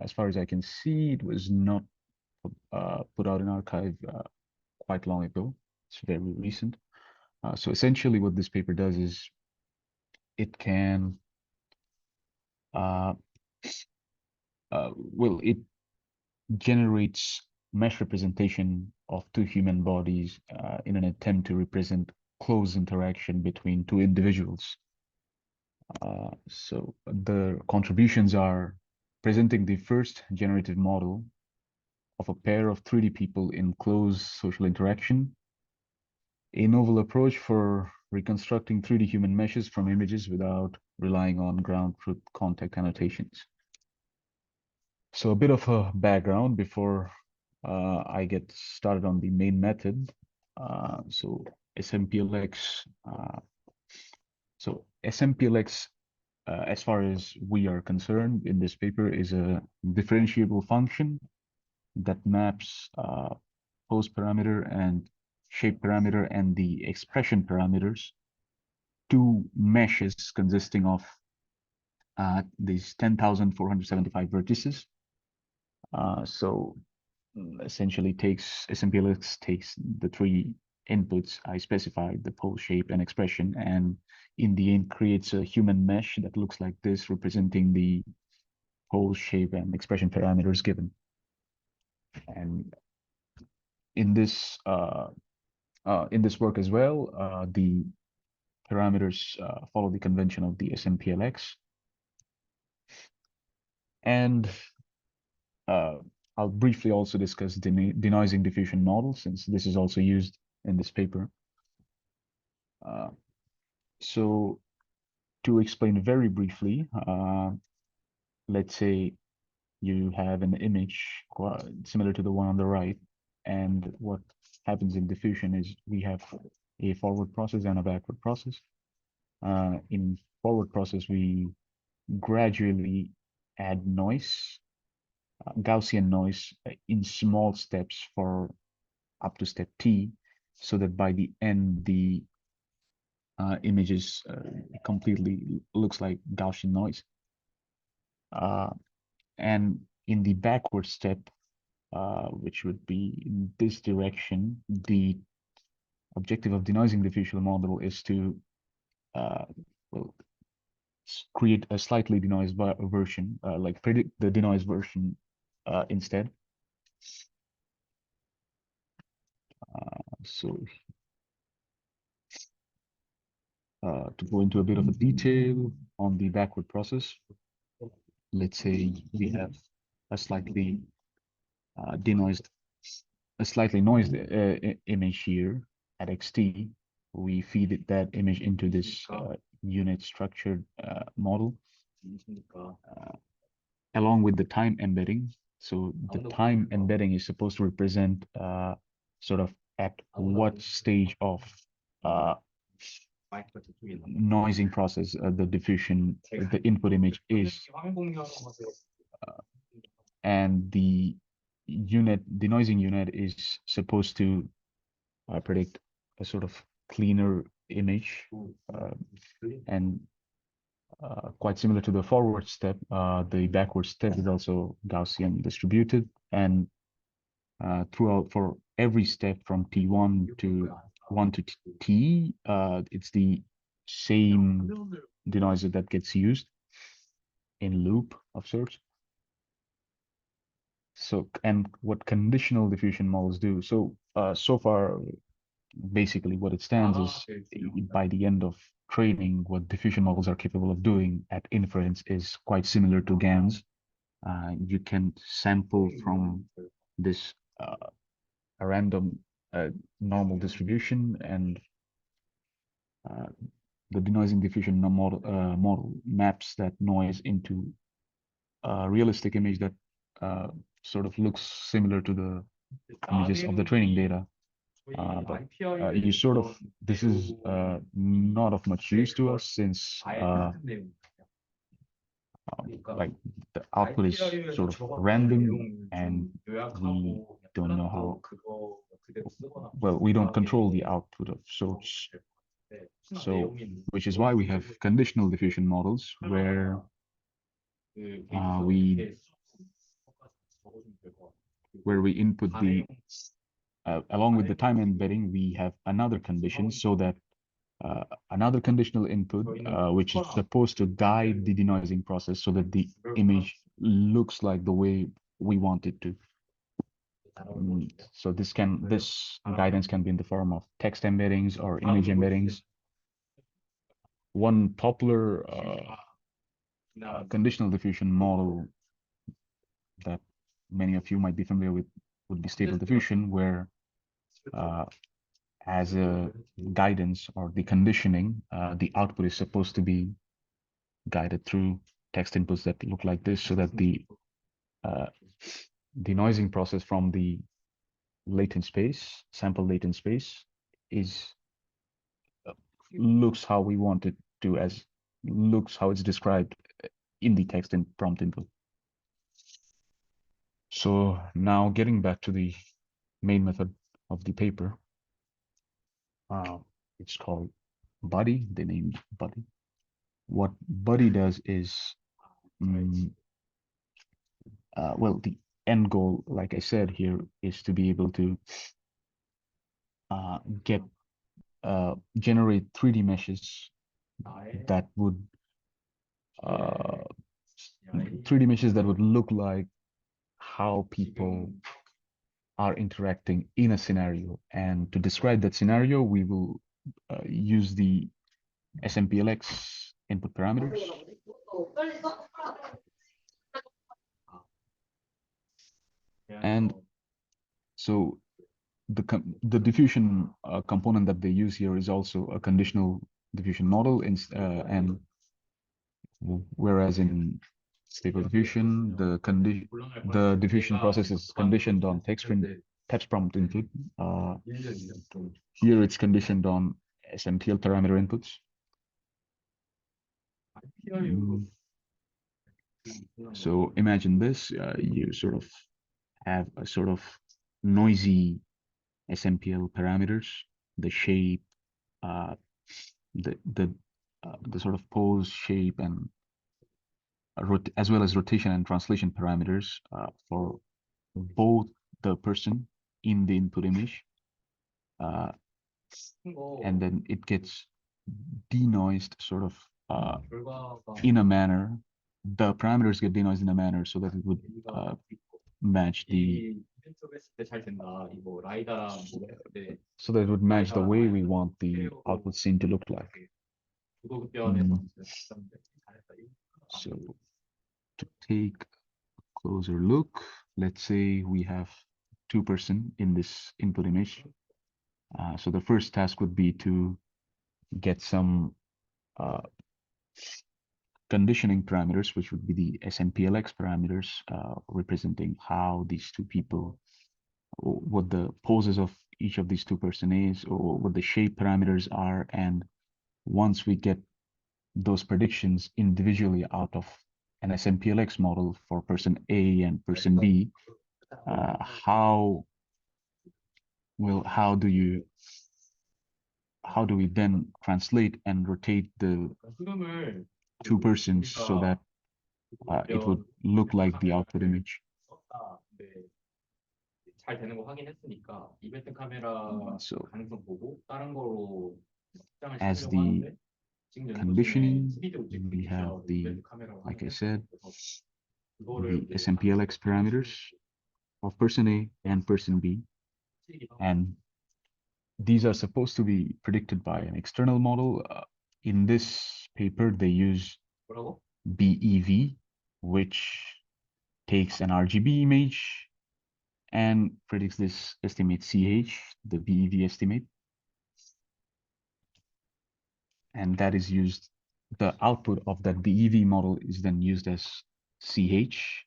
as far as I can see, it was not put out in Arxiv quite long ago. It's very recent. So essentially what this paper does is it can, uh, it generates mesh representation of two human bodies in an attempt to represent close interaction between two individuals. So the contributions are presenting the first generative model of a pair of 3D people in close social interaction, a novel approach for reconstructing 3D human meshes from images without relying on ground truth contact annotations. So a bit of a background before I get started on the main method. So SMPLX, SMPLX, as far as we are concerned in this paper, is a differentiable function that maps pose parameter and shape parameter and the expression parameters to meshes consisting of these 10,475 vertices. So essentially SMPLX takes the three inputs I specified, the pose, shape, and expression, and in the end creates a human mesh that looks like this, representing the pose, shape, and expression parameters given. And in this work as well, the parameters follow the convention of the SMPLX. And I'll briefly also discuss the denoising diffusion model, since this is also used in this paper. So to explain very briefly, let's say you have an image similar to the one on the right, and what happens in diffusion is we have a forward process and a backward process. In forward process, we gradually add noise, Gaussian noise, in small steps for up to step t, so that by the end the images completely looks like Gaussian noise. And in the backward step, which would be in this direction, the objective of denoising diffusion model is to well, create a slightly denoised version, like predict the denoised version instead. So to go into a bit of a detail on the backward process, let's say we have a slightly denoised, a slightly noised image here at xt. We feed that image into this unit structured model along with the time embedding. So the time embedding is supposed to represent sort of at what stage of noising process the diffusion, the input image is. And the denoising unit is supposed to predict a sort of cleaner image, and quite similar to the forward step, the backward step is also Gaussian distributed, and throughout for every step from T1 to 1 to T, it's the same denoiser that gets used in loop of sorts. So, and what conditional diffusion models do. So, so far, basically what it stands is by the end of training, what diffusion models are capable of doing at inference is quite similar to GANs. You can sample from this a random normal distribution, and the denoising diffusion model maps that noise into a realistic image that sort of looks similar to the images of the training data. But you sort of, this is not of much use to us, since like the output is sort of random, and we don't know how, well, we don't control the output of sorts. So, which is why we have conditional diffusion models, where we where we input the, along with the time embedding, we have another condition so that another conditional input, which is supposed to guide the denoising process so that the image looks like the way we want it to. So this guidance can be in the form of text embeddings or image embeddings. One popular conditional diffusion model that many of you might be familiar with would be stable diffusion, where as a guidance or the conditioning, the output is supposed to be guided through text inputs that look like this, so that the denoising process from the latent space, sample latent space, is looks how we want it to, as looks how it's described in the text and prompt input. So now getting back to the main method of the paper, it's called Buddy. They named Buddy. What Buddy does is, well, the end goal, like I said here, is to be able to generate 3D meshes that would 3D meshes that would look like how people are interacting in a scenario. And to describe that scenario, we will use the SMPLX input parameters. And so the diffusion component that they use here is also a conditional diffusion model, and whereas in stable diffusion, the diffusion process is conditioned on text prompt input. Here it's conditioned on SMPL parameter inputs. So imagine this: you sort of have a sort of noisy SMPL parameters, the shape, the sort of pose, shape, and as well as rotation and translation parameters for both the person in the input image, and then it gets denoised sort of in a manner. The parameters get denoised in a manner so that it would match the way we want the output scene to look like. So to take a closer look, let's say we have two person in this input image. So the first task would be to get some conditioning parameters, which would be the SMPLX parameters, representing how these two people, or what the poses of each of these two person is, or what the shape parameters are. And once we get those predictions individually out of an SMPLX model for person A and person B, how do we then translate and rotate the two persons so that it would look like the output image? So as the conditioning, we have like I said, the SMPLX parameters of person A and person B, and these are supposed to be predicted by an external model. In this paper, they use BEV, which takes an RGB image and predicts this estimate CH, the BEV estimate. And that is used, the output of that BEV model is then used as CH.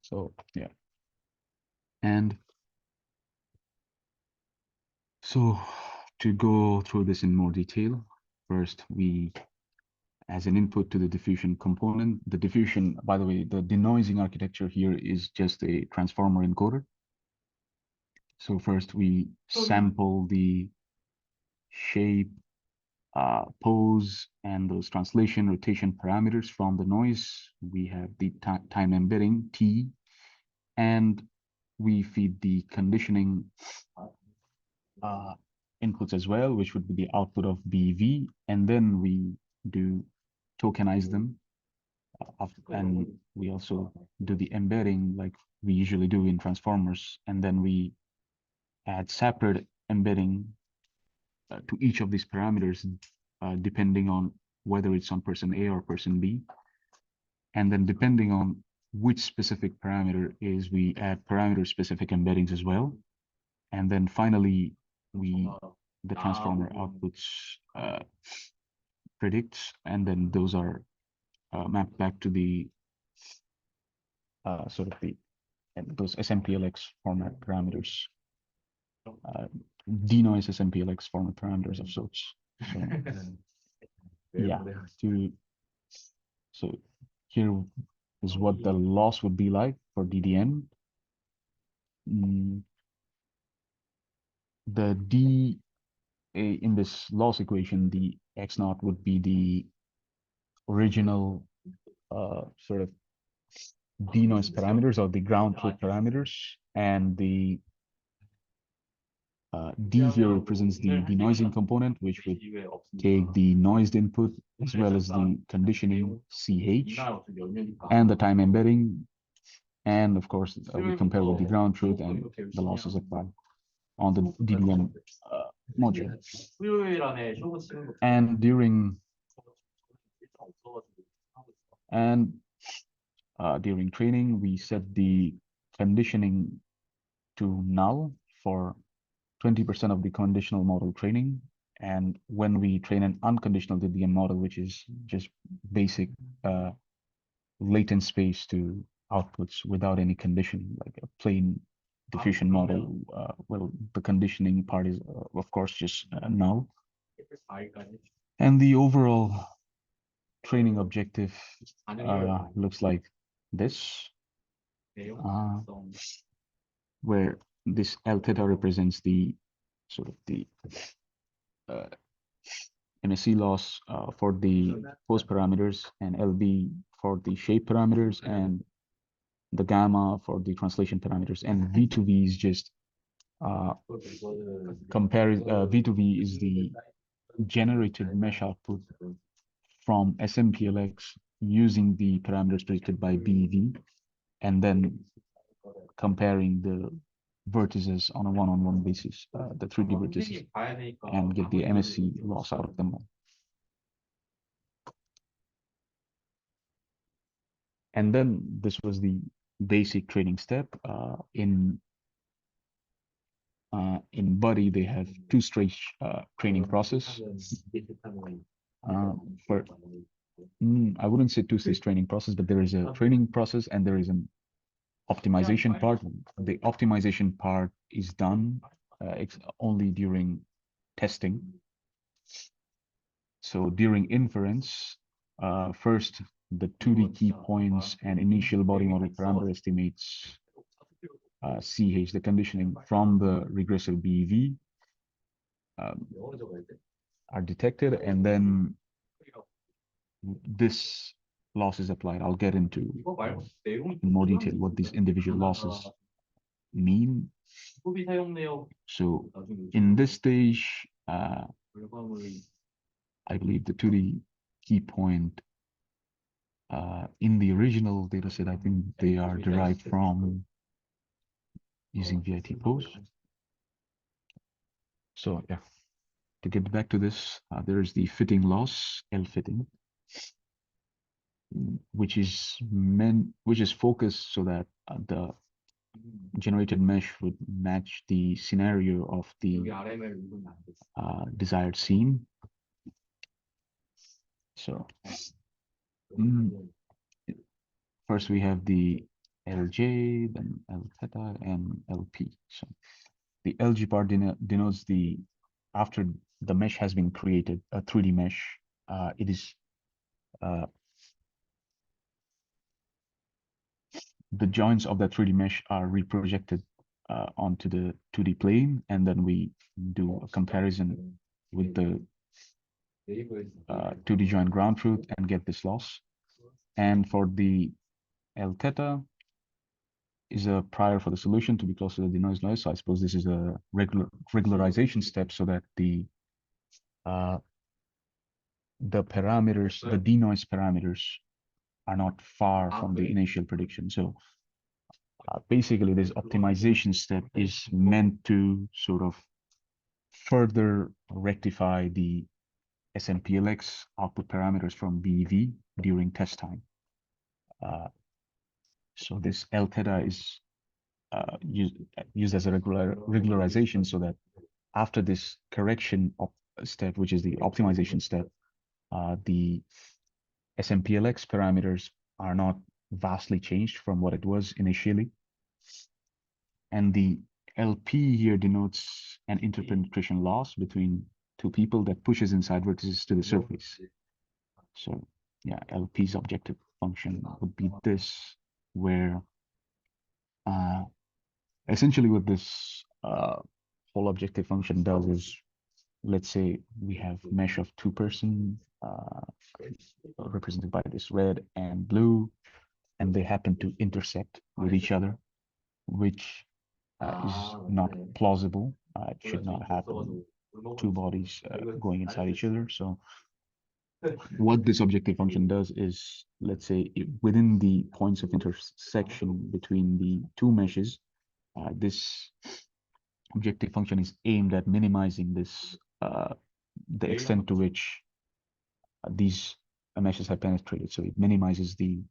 So, yeah. And so to go through this in more detail, first as an input to the diffusion component, the diffusion, by the way, the denoising architecture here is just a transformer encoder. So first we sample the shape pose and those translation rotation parameters from the noise. We have the time embedding T, and we feed the conditioning inputs as well, which would be the output of BV, and then we do tokenize them, and we also do the embedding like we usually do in transformers, and then we add separate embedding to each of these parameters, depending on whether it's on person A or person B. And then depending on which specific parameter is, we add parameter specific embeddings as well. And then finally, the transformer outputs predicts, and then those are mapped back to the sort of those SMPLX format parameters, denoise SMPLX format parameters of sorts. So, yeah, so here is what the loss would be like for DDN. The D in this loss equation, the X naught would be the original sort of denoise parameters or the ground truth parameters, and the D here represents the denoising component, which would take the noised input as well as the conditioning CH and the time embedding. And of course, we compare with the ground truth and the losses applied on the DDM module. And during training, we set the conditioning to null for 20% of the conditional model training. And when we train an unconditional DDM model, which is just basic latent space to outputs without any condition, like a plain diffusion model, well, the conditioning part is, of course, just null. And the overall training objective looks like this, where this L theta represents the sort of the MSE loss for the pose parameters, and LB for the shape parameters, and the gamma for the translation parameters. And V2V is just V2V is the generated mesh output from SMPLX using the parameters predicted by BV, and then comparing the vertices on a one-on-one basis, the 3D vertices, and get the MSE loss out of them all. And then this was the basic training step. In Buddy, they have two-stage training process. I wouldn't say two-stage training process, but there is a training process and there is an optimization part. The optimization part is done only during testing. So during inference, first the 2D key points and initial body model parameter estimates CH, the conditioning from the regressive BEV are detected, and then this loss is applied. I'll get into in more detail what these individual losses mean. So in this stage, I believe the 2D key point in the original dataset, I think they are derived from using VIT pose. So yeah, to get back to this, there is the fitting loss, L fitting, which is focused so that the generated mesh would match the scenario of the desired scene. So first we have the LJ, then L theta, and LP. So the LG part denotes the, after the mesh has been created, a 3D mesh, it is the joints of that 3D mesh are reprojected onto the 2D plane, and then we do a comparison with the 2D join ground truth and get this loss. And for the L theta is a prior for the solution to be close to the denoise noise. So I suppose this is a regularization step so that the parameters, the denoise parameters, are not far from the initial prediction. So basically, this optimization step is meant to sort of further rectify the SMPLX output parameters from BEV during test time. So this L theta is used as a regularization so that after this correction step, which is the optimization step, the SMPLX parameters are not vastly changed from what it was initially. And the LP here denotes an interpenetration loss between two people that pushes inside vertices to the surface. So yeah, LP's objective function would be this, where essentially what this whole objective function does is, let's say we have mesh of two-person represented by this red and blue, and they happen to intersect with each other, which is not plausible. It should not happen. Two bodies going inside each other. So what this objective function does is, let's say, within the points of intersection between the two meshes, this objective function is aimed at minimizing this, the extent to which these meshes have penetrated. So it minimizes the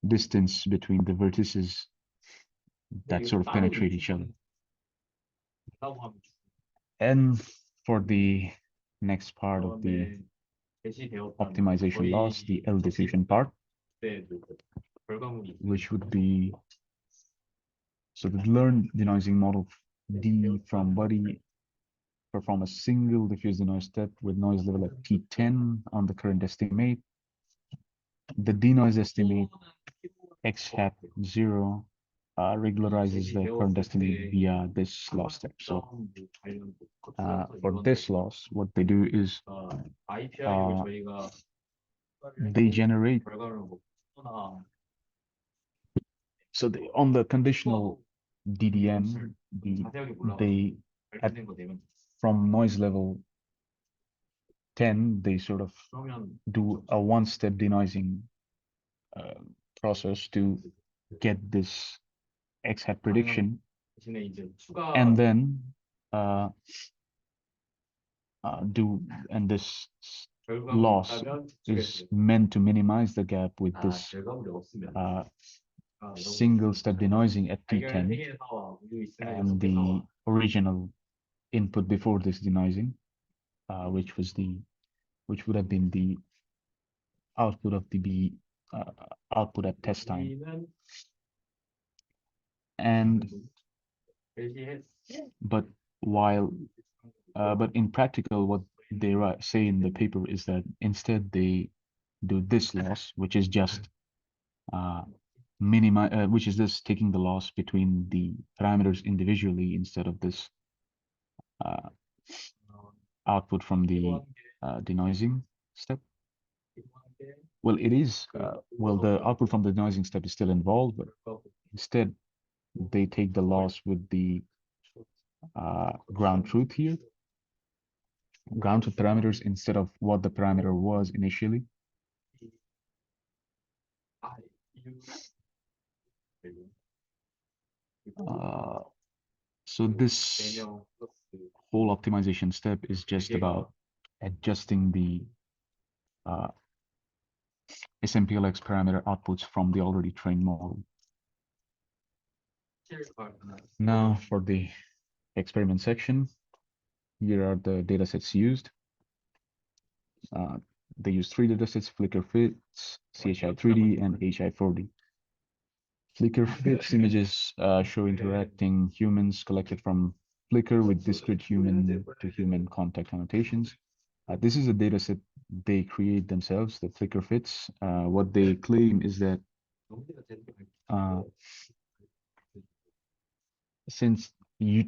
distance between the vertices that sort of penetrate each other. And for the next part of the optimization loss, the L diffusion part, which would be, so the learned denoising model D from body perform a single diffuse denoise step with noise level at T10 on the current estimate. The denoise estimate X hat 0 regularizes the current estimate via this loss step. So for this loss, what they do is they generate, so on the conditional DDN, they from noise level 10, they sort of do a one-step denoising process to get this X hat prediction, and then this loss is meant to minimize the gap with this single step denoising at T10 and the original input before this denoising, which would have been the output of the output at test time. And but in practical, what they say in the paper is that instead they do this loss, which is just which is just taking the loss between the parameters individually instead of this output from the denoising step. Well, it is, the output from the denoising step is still involved, but instead they take the loss with the ground truth here, ground truth parameters instead of what the parameter was initially. So this whole optimization step is just about adjusting the SMPLX parameter outputs from the already trained model. Now for the experiment section, here are the datasets used. They use 3 datasets: Flickr Fits, CHI3D, and HI4D. Flickr Fits images show interacting humans collected from Flickr with discrete human-to-human contact annotations. This is a dataset they create themselves, the Flickr Fits. What they claim is that since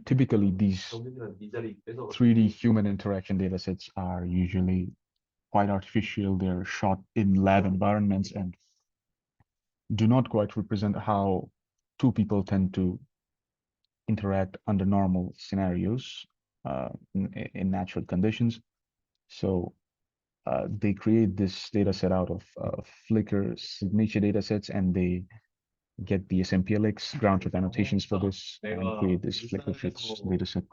typically these 3D human interaction datasets are usually quite artificial. They're shot in lab environments and do not quite represent how two people tend to interact under normal scenarios in natural conditions. So they create this data set out of Flickr signature data sets, and they get the SMPLX ground truth annotations for this and create this Flickr fits data set.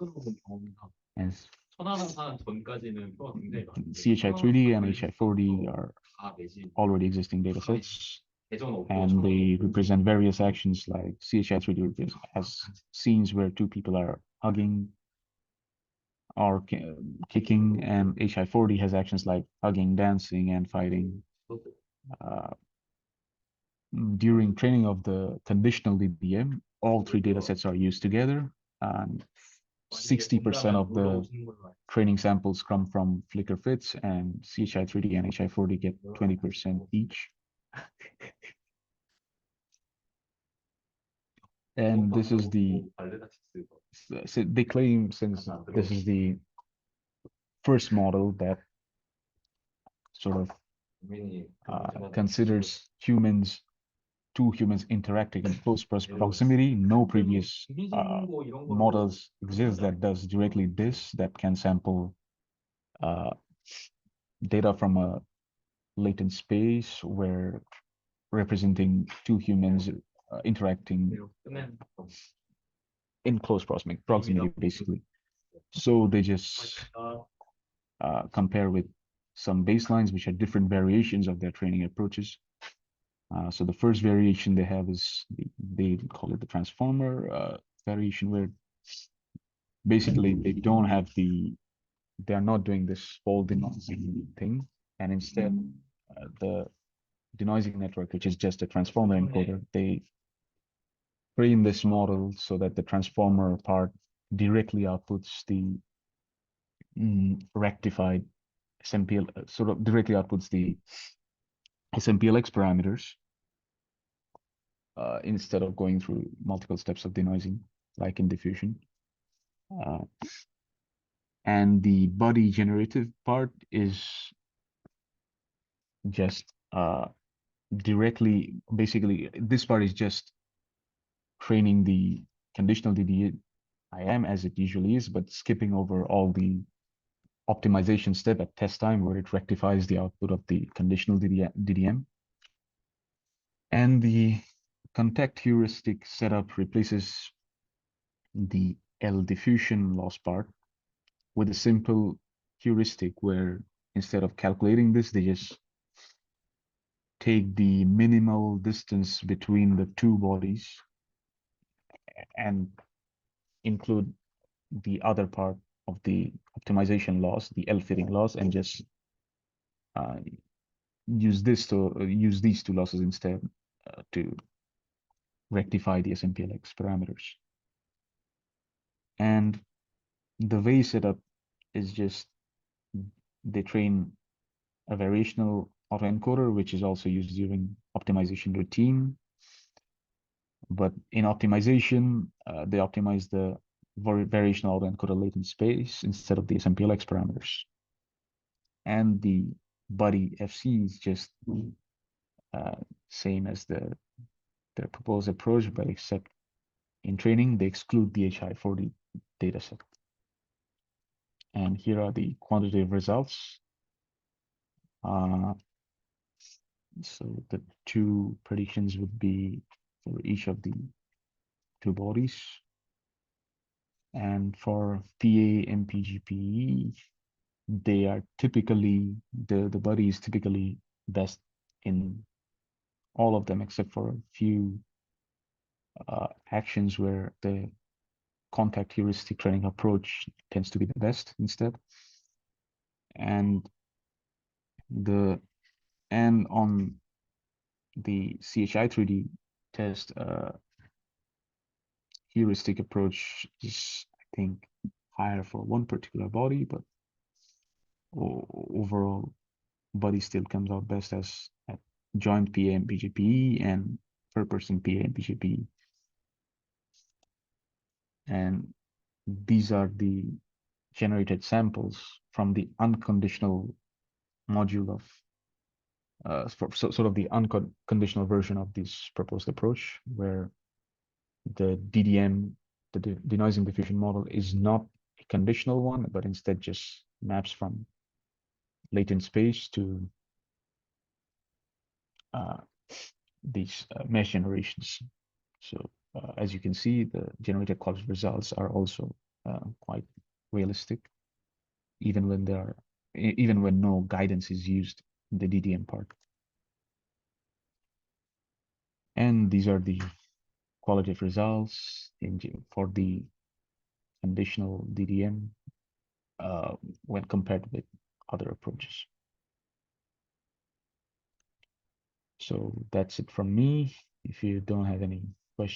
And CHI3D and HI4D are already existing data sets, and they represent various actions. Like CHI3D has scenes where two people are hugging or kicking, and HI4D has actions like hugging, dancing, and fighting. During training of the conditional DBM, all three data sets are used together, and 60% of the training samples come from Flickr fits, and CHI3D and HI4D get 20% each. And this is they claim, since this is the first model that sort of considers two humans interacting in close proximity. No previous models exist that does directly this, that can sample data from a latent space where representing two humans interacting in close proximity, basically. So they just compare with some baselines, which are different variations of their training approaches. So the first variation they have is they call it the transformer variation, where basically they are not doing this fold denoising thing, and instead the denoising network, which is just a transformer encoder, they train this model so that the transformer part directly outputs the rectified SMPL, sort of directly outputs the SMPLX parameters instead of going through multiple steps of denoising, like in diffusion. And the body generative part is just basically, this part is just training the conditional DDIM as it usually is, but skipping over all the optimization step at test time where it rectifies the output of the conditional DDM. And the contact heuristic setup replaces the L diffusion loss part with a simple heuristic where instead of calculating this, they just take the minimal distance between the two bodies and include the other part of the optimization loss, the L fitting loss, and just use these two losses instead to rectify the SMPLX parameters. And the way setup is just they train a variational autoencoder, which is also used during optimization routine. But in optimization, they optimize the variational autoencoder latent space instead of the SMPLX parameters. And the body FC is just same as their proposed approach, but except in training, they exclude the HI4D dataset. And here are the quantitative results. So the two predictions would be for each of the two bodies. And for PA and PGPE, they are typically, the body is typically best in all of them except for a few actions where the contact heuristic training approach tends to be the best instead. And on the CHI3D test, heuristic approach is, I think, higher for one particular body, but overall, body still comes out best as at joint PA and PGPE and per person PA and PGPE. And these are the generated samples from the unconditional module of sort of the unconditional version of this proposed approach, where the DDM, the denoising diffusion model, is not a conditional one, but instead just maps from latent space to uh, these mesh generations. So as you can see, the generated college results are also quite realistic, even when even when no guidance is used in the DDM part. And these are the qualitative results for the conditional DDM when compared with other approaches. So that's it from me. If you don't have any